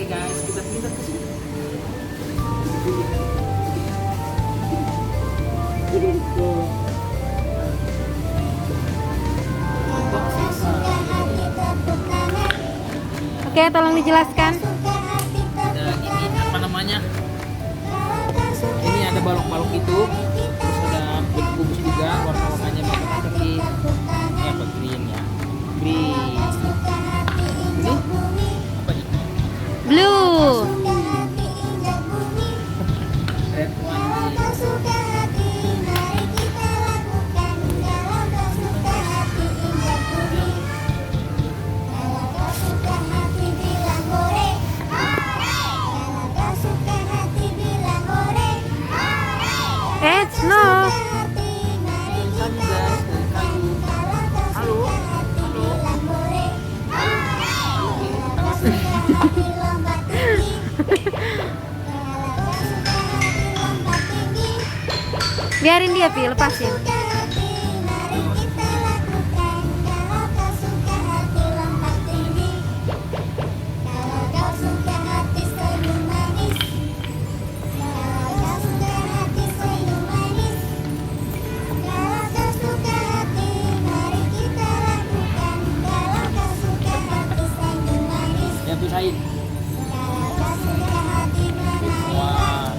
Oke guys, kita pindah ke sini. Oke, tolong dijelaskan. Ada ini apa namanya? Ini ada balok-balok itu, terus ada kubus juga, warna-warnanya seperti ini apa green ya, green. Ini apa ini? Blue. Red one. No. Kayu guys, dari kayu. Halo, halo. Biarin dia, Pi, lepasin. Yang pisahin. Wah.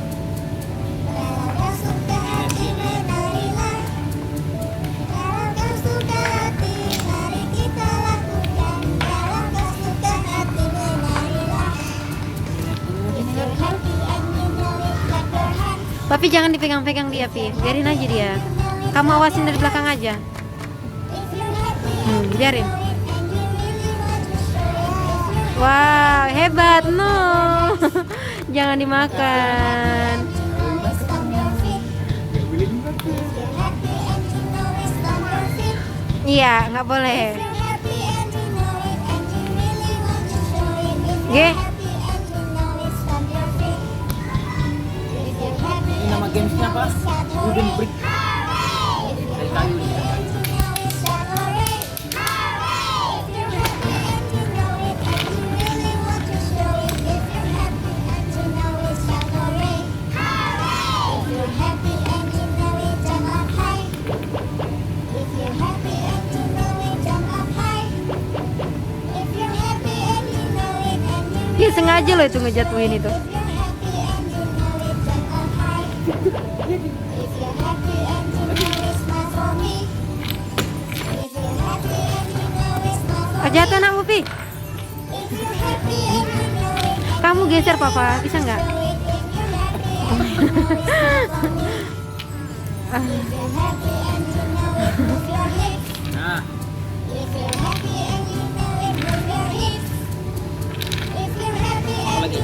Tapi jangan dipegang-pegang dia, Pi. Biarin aja dia. Kamu awasin dari belakang aja. Biarin. Wow, hebat. No. Jangan dimakan. Iya, nggak boleh. Ge. Ini nama gamesnya apa? Wooden brick. Dari kayu nih. Dia sengaja loh itu ngejatuhin itu. Oh, jatuh anakmu, Pi. Kamu geser, Papa. Bisa nggak? Nah, apa lagi?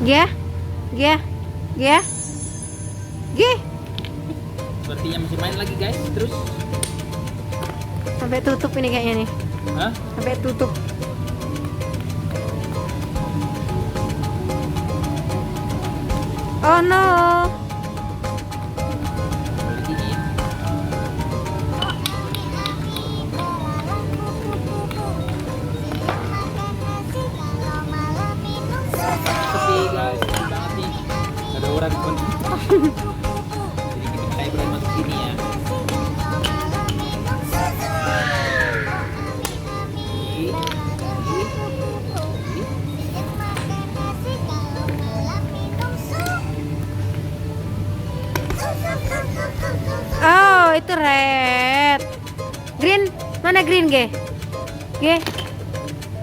Gia, Gia, Gia, Gia. Sepertinya masih main lagi guys, terus. Sampai tutup ini kayaknya nih. Hah? Sampai tutup. Oh no. Sepi guys, sepi banget nih. Gak ada orang pun. Jadi kita kayak berani masuk sini ya. Oh, itu red. Green, mana green, Ge? Ge?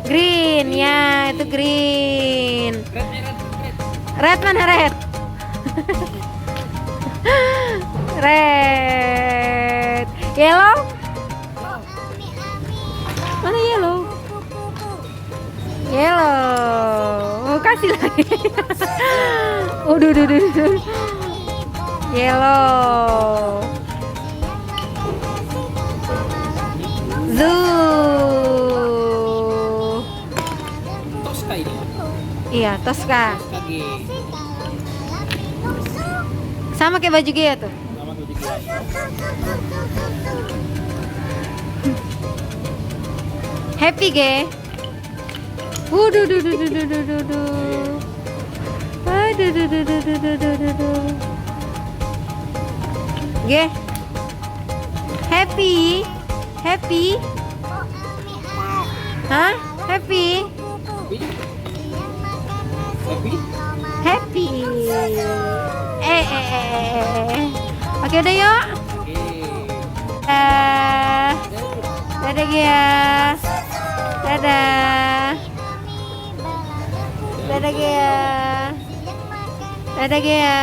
Green, ya, itu green. Red mana red? Red. Yellow? Mana yellow? Yellow. Oh, kasih lagi. Udah. Yellow. Zoo. Tosca ini. Iya, Tosca. Tosca G. Sama kayak baju Gia tuh. Sama tuh juga. Happy Ge. Duh duh duh duh duh duh duh duh. Aduh duh duh duh duh duh duh duh duh. Ge. Happy. Happy. Hah? Happy. Happy? Happy. Oke udah yuk. Oke. Dadah. Dadah Gia. Dadah. Dadah Gia. Dadah Gia.